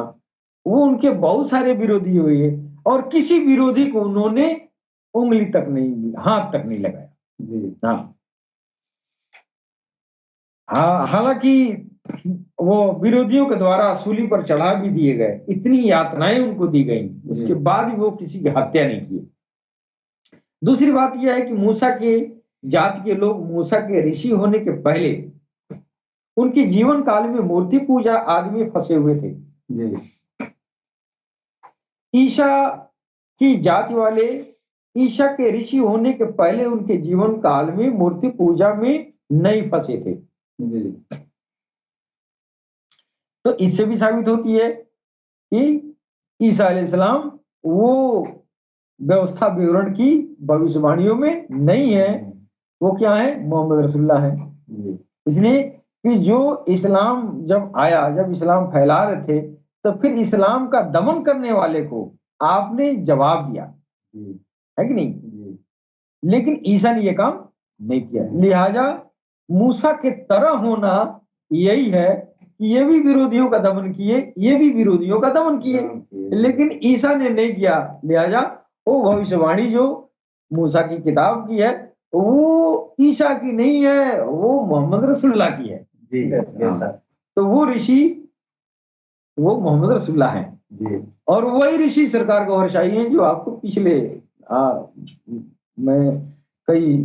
वो उनके बहुत सारे विरोधी हुए और किसी विरोधी को उन्होंने उंगली तक नहीं, हाथ तक नहीं लगाया। जी, हाँ। हाँ, हालांकि वो विरोधियों के द्वारा सूली पर चढ़ा भी दिए गए, इतनी यातनाएं उनको दी गई, उसके बाद भी वो किसी की हत्या नहीं की। दूसरी बात यह है कि मूसा के जाति के लोग मूसा के ऋषि होने के पहले उनके जीवन काल में मूर्ति पूजा आदि में फंसे हुए थे। ईसा की जाति वाले ईसा के ऋषि होने के पहले उनके जीवन काल में मूर्ति पूजा में नहीं फंसे थे। तो इससे भी साबित होती है कि ईसा अलैहिस्सलाम वो व्यवस्था विवरण की भविष्यवाणियों में नहीं है, वो क्या है, मोहम्मद रसूलुल्लाह है। इसलिए कि जो इस्लाम जब आया, जब इस्लाम फैला रहे थे, तो फिर इस्लाम का दमन करने वाले को आपने जवाब दिया, है कि नहीं। लेकिन ईसा ने यह काम नहीं किया। लिहाजा मूसा के तरह होना यही है कि ये भी विरोधियों का दमन किए, ये भी विरोधियों का दमन किए, लेकिन ईसा ने नहीं किया। लिहाजा वो भविष्यवाणी जो मूसा की किताब की है, वो ईसा की नहीं है, वो मोहम्मद रसूलुल्लाह की है। जी, हाँ। तो वो ऋषि वो मोहम्मद रसूलुल्लाह हैं। जी, और वही ऋषि सरकार गौहरशाही हैं जो आपको पिछले मैं कई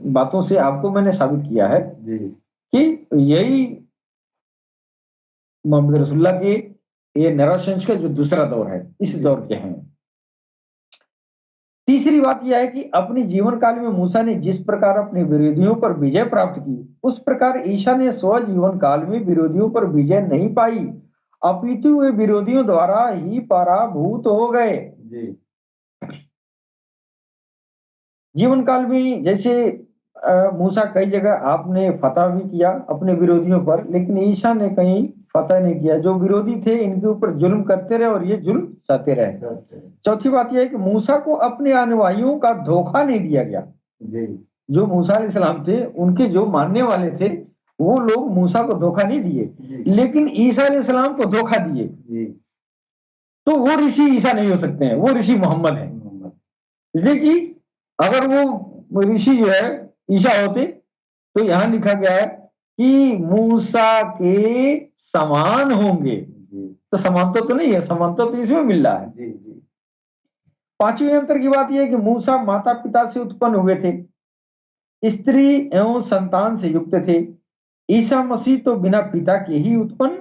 बातों से आपको मैंने साबित किया है। जी, कि यही मोहम्मद रसूलुल्लाह के ये नरवंश का जो दूसरा दौर है, इस दौर के हैं। तीसरी बात यह है कि अपने जीवन काल में मूसा ने जिस प्रकार अपने विरोधियों पर विजय प्राप्त की, उस प्रकार ईसा ने स्व जीवन काल में विरोधियों पर विजय नहीं पाई, अपितु वे विरोधियों द्वारा ही पराभूत हो गए। जी, जीवन काल में जैसे मूसा कई जगह आपने फतह भी किया अपने विरोधियों पर, लेकिन ईसा ने कहीं फतह नहीं किया। जो विरोधी थे इनके ऊपर जुल्म करते रहे और ये जुल्म सहते रहे। चौथी बात यह है कि मूसा को अपने अनुयायियों का धोखा नहीं दिया गया। जी जो मूसा अलैहिस्सलाम थे, उनके जो मानने वाले थे, वो लोग मूसा को धोखा नहीं दिए, जी लेकिन ईसा अलैहिस्सलाम को धोखा दिए। जी तो वो ऋषि ईसा नहीं हो सकते हैं, वो ऋषि मोहम्मद है। मोहम्मद इसलिए कि अगर वो ऋषि जो है ईसा होते, तो यहां लिखा गया है कि मूसा के समान होंगे। जी तो समानता तो नहीं है, समानता तो इसमें मिल रहा है। जी जी पांचवें अंतर की बात यह है कि मूसा माता पिता से उत्पन्न हुए थे, स्त्री एवं संतान से युक्त थे। ईसा मसीह तो बिना पिता के ही उत्पन्न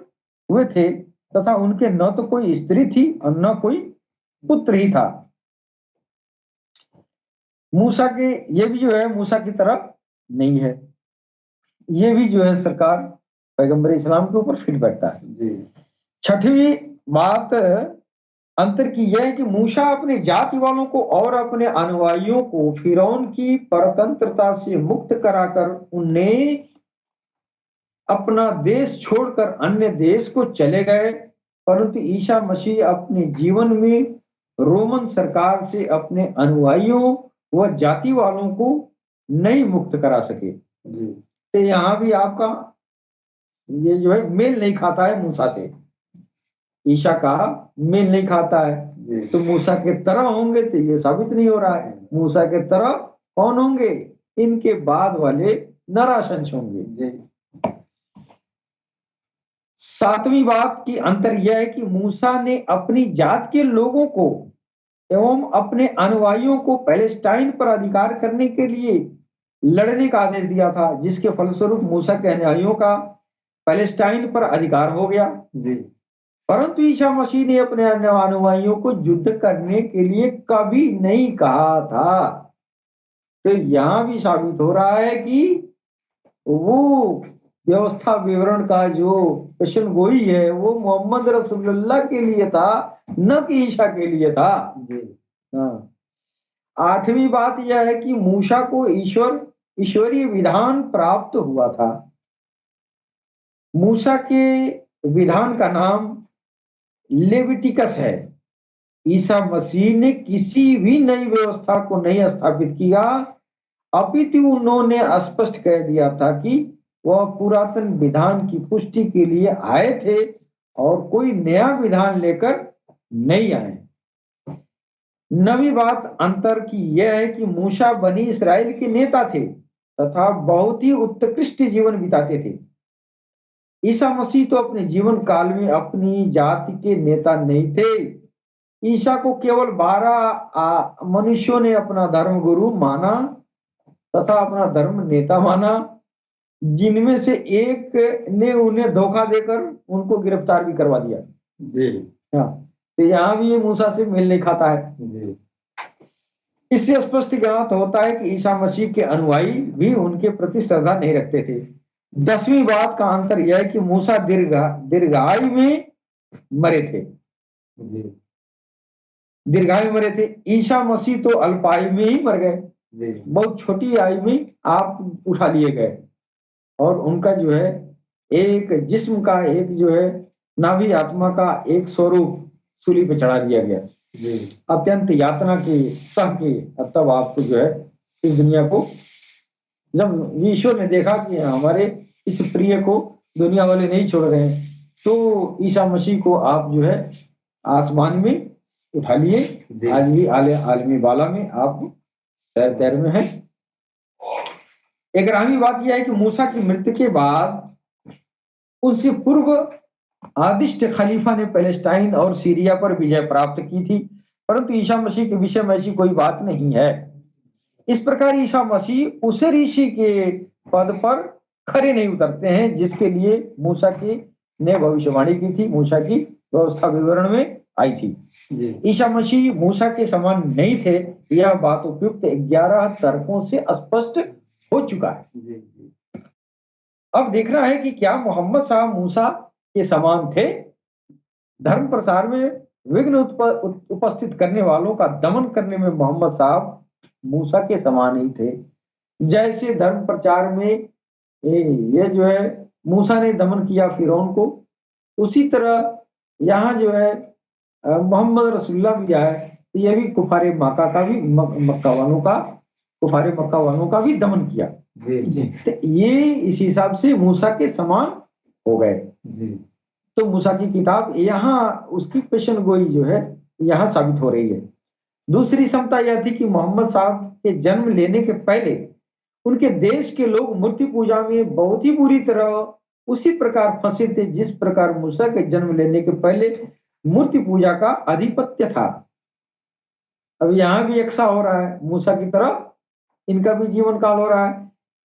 हुए थे, तथा उनके न तो कोई स्त्री थी और न कोई पुत्र ही था। मूसा के ये भी जो है मूसा की तरह नहीं है, ये भी जो है सरकार पैगंबर इस्लाम के ऊपर फिट बैठता है। जी छठवीं बात अंतर की यह है कि मूसा अपने जाति वालों को और अपने अनुयायियों को फिरौन की परतंत्रता से मुक्त कराकर उन्हें अपना देश छोड़कर अन्य देश को चले गए। परंतु ईसा मसीह अपने जीवन में रोमन सरकार से अपने अनुयायियों व जाति वालों को नहीं मुक्त करा सके। जी तो यहाँ भी आपका ये जो है मेल नहीं खाता है मूसा से। ईशा का मेल नहीं खाता है, जी तो मूसा के तरह होंगे तो ये साबित नहीं हो रहा है। मूसा के तरह कौन होंगे? इनके बाद वाले नराशंस होंगे। जी सातवीं बात की अंतर यह है कि मूसा ने अपनी जात के लोगों को एवं अपने अनुयायियों को पैलेस्टाइन पर अधिकार करने के लिए लड़ने का आदेश दिया था, जिसके फलस्वरूप मूसा के अनुयायियों का पैलेस्टाइन पर अधिकार हो गया। जी परंतु ईसा मसीह ने अपने अनुयायियों को युद्ध करने के लिए कभी नहीं कहा था। तो यहां भी साबित हो रहा है कि वो व्यवस्था विवरण का जो पेशन गोई है वो मोहम्मद रसूलुल्लाह के लिए था, न कि ईसा के लिए था। जी हाँ। आठवीं बात यह है कि मूसा को ईश्वरीय विधान प्राप्त हुआ था। मूसा के विधान का नाम लेविटिकस है। ईसा मसीह ने किसी भी नई व्यवस्था को नहीं स्थापित किया, अपितु उन्होंने स्पष्ट कह दिया था कि वह पुरातन विधान की पुष्टि के लिए आए थे और कोई नया विधान लेकर नहीं आए। नवी बात अंतर की यह है कि मूसा बनी इस्राएल के नेता थे तथा बहुत ही उत्कृष्ट जीवन बिताते थे। ईसा मसीह तो अपने जीवन काल में अपनी जाति के नेता नहीं थे। ईसा को केवल 12 मनुष्यों ने अपना धर्म गुरु माना तथा अपना धर्म नेता माना, जिनमें से एक ने उन्हें धोखा देकर उनको गिरफ्तार भी करवा दिया। जी हाँ, तो यहाँ भी ये मूसा से मेल नहीं खाता है। जी इससे स्पष्ट ज्ञात होता है कि ईसा मसीह के अनुयायी भी उनके प्रति श्रद्धा नहीं रखते थे। 10वीं बात का अंतर यह है कि मूसा दीर्घायु में मरे थे, जी दीर्घायु मरे थे। ईसा मसीह तो अल्पायु में ही मर गए, जी बहुत छोटी आयु में आप उठा लिए गए। और उनका जो है एक जिस्म का एक जो है नाभि आत्मा का एक स्वरूप सूली पे चढ़ा दिया गया, जी अत्यंत यातना के सह के। तब आपको जो है इस दुनिया को, जब ईश्वर ने देखा कि हमारे इस प्रिय को दुनिया वाले नहीं छोड़ रहे हैं, तो ईसा मसीह को आप जो है आसमान में उठा लिए। जी आज भी आलमी बाला में आप तैर में है। 11वीं बात यह है कि मूसा की मृत्यु के बाद उनसे पूर्व आदिष्ट खलीफा ने पैलेस्टाइन और सीरिया पर विजय प्राप्त की थी, परंतु ईसा मसीह के विषय में ऐसी कोई बात नहीं है। इस प्रकार ईसा मसीह उस ऋषि के पद पर खरे नहीं उतरते हैं जिसके लिए मूसा की ने भविष्यवाणी की थी, मूसा की व्यवस्था विवरण में आई थी। जी ईसा मसीह मूसा के समान नहीं थे, यह बात उपयुक्त 11 तर्कों से स्पष्ट हो चुका है। जी जी अब देखना है कि क्या मोहम्मद साहब मूसा के समान थे। धर्म प्रसार में विघ्न उपस्थित करने वालों का दमन करने में मोहम्मद साहब मूसा के समान ही थे। जैसे धर्म प्रचार में ये जो है मूसा ने दमन किया फिरौन को, उसी तरह यहाँ जो है मोहम्मद रसूलुल्लाह भी आए, तो ये भी कुफारे मक्का का भी मक्का वालों का कुफारे मक्का वालों का भी दमन किया। जी जी तो ये इस हिसाब से मूसा के समान हो गए। जी तो मूसा की किताब यहाँ उसकी पेशन गोई जो है यहाँ साबित हो रही है। दूसरी क्षमता यह थी कि मोहम्मद साहब के जन्म लेने के पहले उनके देश के लोग मूर्ति पूजा में बहुत ही बुरी तरह उसी प्रकार फंसे थे जिस प्रकार मूसा के जन्म लेने के पहले मूर्ति पूजा का आधिपत्य था। अब यहाँ भी एक सा हो रहा है, मूसा की तरह इनका भी जीवन काल हो रहा है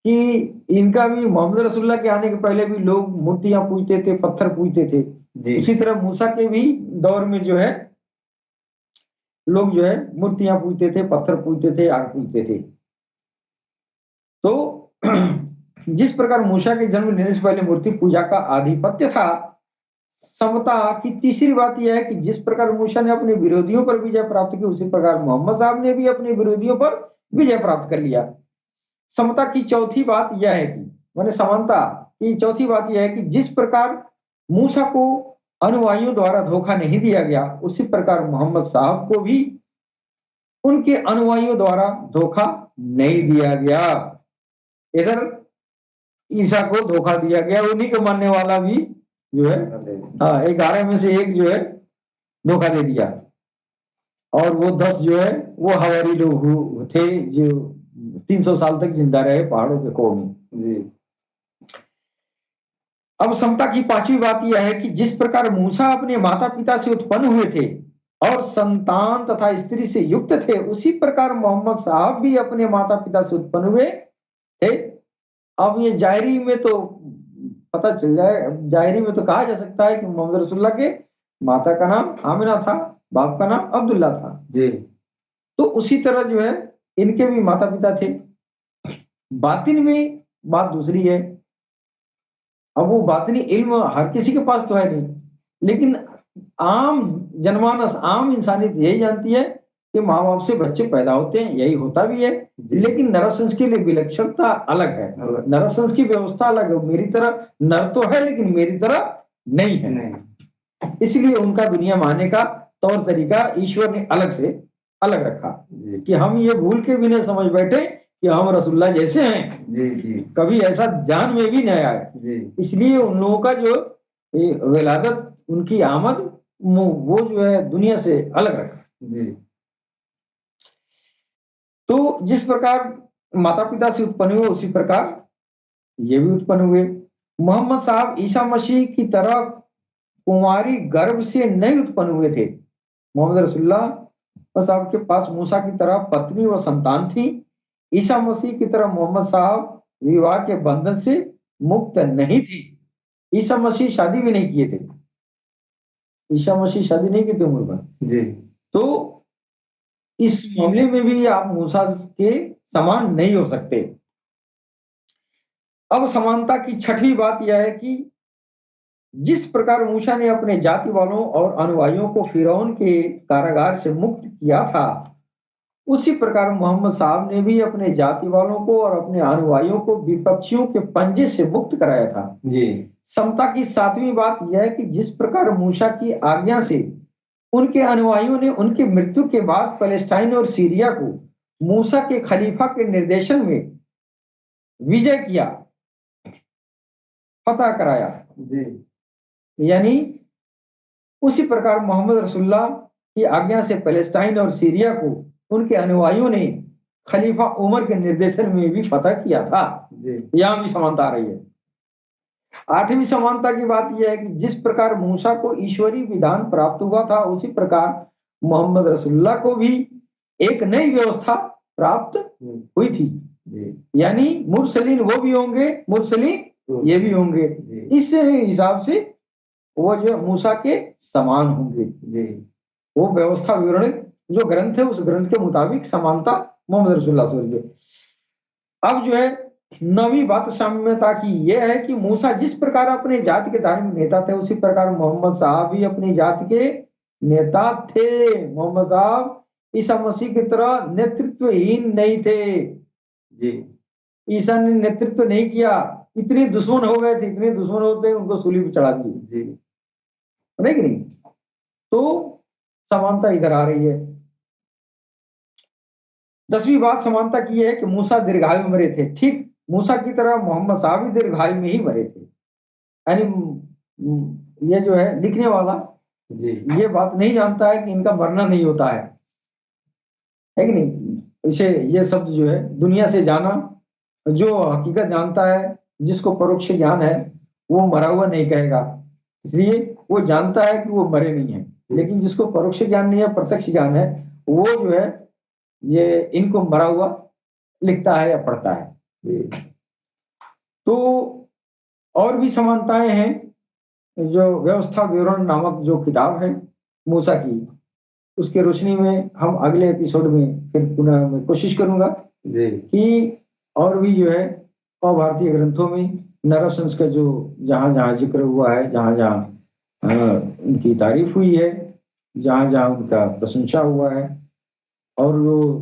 कि इनका भी मोहम्मद रसूलुल्लाह के आने के पहले भी लोग मूर्तियां पूजते थे, पत्थर पूजते थे। जी उसी तरह मूसा के भी दौर में जो है लोग जो है मूर्तियां पूजते थे, पत्थर पूजते थे, आग पूजते थे। तो जिस प्रकार मूसा के जन्म लेने से पहले मूर्ति पूजा का आधिपत्य था, समता की तीसरी बात यह है कि जिस प्रकार मूसा ने अपने विरोधियों पर विजय प्राप्त की, उसी प्रकार मोहम्मद साहब ने भी अपने विरोधियों पर विजय प्राप्त कर लिया। समता की चौथी बात यह है कि माने समानता की चौथी बात यह है कि जिस प्रकार मूसा को अनुयायियों द्वारा धोखा नहीं दिया गया, उसी प्रकार मोहम्मद साहब को भी उनके अनुयायियों द्वारा धोखा नहीं दिया गया। इधर ईसा को धोखा दिया गया, उन्हीं को मानने वाला भी जो है 11 में से एक जो है धोखा दे दिया, और वो 10 जो है वो हवारी लोग थे जो 300 साल तक जिंदा रहे पहाड़ों के कोह में। जी अब समता की पांचवी बात यह है कि जिस प्रकार मूसा अपने माता पिता से उत्पन्न हुए थे और संतान तथा स्त्री से युक्त थे, उसी प्रकार मोहम्मद साहब भी अपने माता पिता से उत्पन्न हुए थे। अब ये जाहिरी में तो पता चल जाए, जाहिरी में तो कहा जा सकता है कि मोहम्मद रसूलुल्लाह के माता का नाम आमिना था, बाप का नाम अब्दुल्ला था। जी तो उसी तरह जो है इनके भी माता पिता थे। बातिन में बात दूसरी है। अब वो बातिनी इल्म हर किसी के पास तो है नहीं, लेकिन आम जनमानस आम इंसानियत यही जानती है कि माँ बाप से बच्चे पैदा होते हैं, यही होता भी है। लेकिन नरसंस के लिए विलक्षणता अलग है, नरसंस की व्यवस्था अलग है। मेरी तरह नर तो है लेकिन मेरी तरह नहीं है, इसलिए उनका दुनिया में आने का तौर तरीका ईश्वर ने अलग से अलग रखा कि हम ये भूल के भी नहीं समझ बैठे कि हम रसूलुल्लाह जैसे हैं। जी जी कभी ऐसा ध्यान में भी नहीं आए। इसलिए उन लोगों का जो विलादत, उनकी आमद वो जो है दुनिया से अलग रखा। जी तो जिस प्रकार माता पिता से उत्पन्न हुए, उसी प्रकार ये भी उत्पन्न हुए। मोहम्मद साहब ईसा मसीह की तरह कुंवारी गर्भ से नहीं उत्पन्न हुए थे। मोहम्मद रसूलुल्लाह साहब के पास मूसा की तरह पत्नी व संतान थी। ईसा मसीह की तरह मोहम्मद साहब विवाह के बंधन से मुक्त नहीं थी। ईसा मसीह शादी भी नहीं किए थे। ईसा मसीह शादी नहीं की थी उम्र पर। जी तो इस मामले में भी आप मूसा के समान नहीं हो सकते। अब समानता की छठवीं बात यह है कि जिस प्रकार मूसा ने अपने जाति वालों और अनुयायियों को फिरौन के कारागार से मुक्त किया था, उसी प्रकार मोहम्मद साहब ने भी अपने जाति वालों को और अपने अनुयायियों को विपक्षियों के पंजे से मुक्त कराया था। जी समता की सातवीं बात यह है कि जिस प्रकार मूसा की आज्ञा से उनके अनुयायियों ने उनकी मृत्यु के बाद पैलेस्टाइन और सीरिया को मूसा के खलीफा के निर्देशन में विजय किया, फतह कराया, जी यानी उसी प्रकार मोहम्मद रसूलुल्लाह की आज्ञा से पैलेस्टाइन और सीरिया को उनके अनुयायियों ने खलीफा उमर के निर्देशन में भी फतह किया था। यहां भी समानता आ रही है। आठवीं समानता की बात यह है कि जिस प्रकार मूसा को ईश्वरीय विधान प्राप्त हुआ था, उसी प्रकार मोहम्मद रसूलुल्लाह को भी एक नई व्यवस्था प्राप्त हुई थी। यानी मुरसलीन वो भी होंगे, मुरसलीन ये भी होंगे। इस हिसाब से वो जो मूसा के समान होंगे। वो व्यवस्था विवरण जो ग्रंथ है, उस ग्रंथ के मुताबिक समानता मोहम्मद रसूलुल्लाह से हुई है। अब जो है नवी बात साम्यता की यह है कि मूसा जिस प्रकार अपने जाति के धार्मिक नेता थे, उसी प्रकार मोहम्मद साहब भी अपनी जाति के नेता थे। मोहम्मद साहब ईसा मसीह की तरह नेतृत्वहीन नहीं थे। जी, ईसा ने नेतृत्व नहीं किया, इतने दुश्मन हो गए थे, इतने दुश्मन होते उनको सूली पे चढ़ा दिए, जी, नहीं कि नहीं? तो समानता इधर आ रही है। 10वीं बात समानता की है कि मूसा दीर्घायु में मरे थे, ठीक मूसा की तरह मोहम्मद साहब भी दीर्घायु में ही मरे थे। यानी ये जो है लिखने वाला जी, ये बात नहीं जानता है कि इनका मरना नहीं होता है कि नहीं? इसे ये शब्द जो है दुनिया से जाना, जो हकीकत जानता है, जिसको परोक्ष ज्ञान है, वो मरा हुआ नहीं कहेगा, इसलिए वो जानता है कि वो मरे नहीं है। लेकिन जिसको परोक्ष ज्ञान नहीं है, प्रत्यक्ष ज्ञान है, वो जो है ये इनको मरा हुआ लिखता है या पढ़ता है। जी, तो और भी समानताएं हैं, जो व्यवस्था विवरण नामक जो किताब है मूसा की, उसके रोशनी में हम अगले एपिसोड में फिर पुनः मैं कोशिश करूंगा जी, कि और भी जो है भारतीय ग्रंथों में नरसंस का जो जहाँ जहाँ जिक्र हुआ है, जहाँ जहाँ उनकी तारीफ हुई है, जहाँ जहाँ उनका प्रशंसा हुआ है, और जो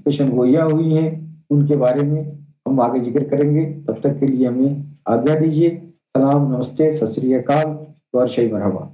पेशन गोइयाँ हुई हैं, उनके बारे में हम आगे जिक्र करेंगे। तब तक के लिए हमें आज्ञा दीजिए। सलाम, नमस्ते, सत श्री अकाल, वर्षा मरहबा।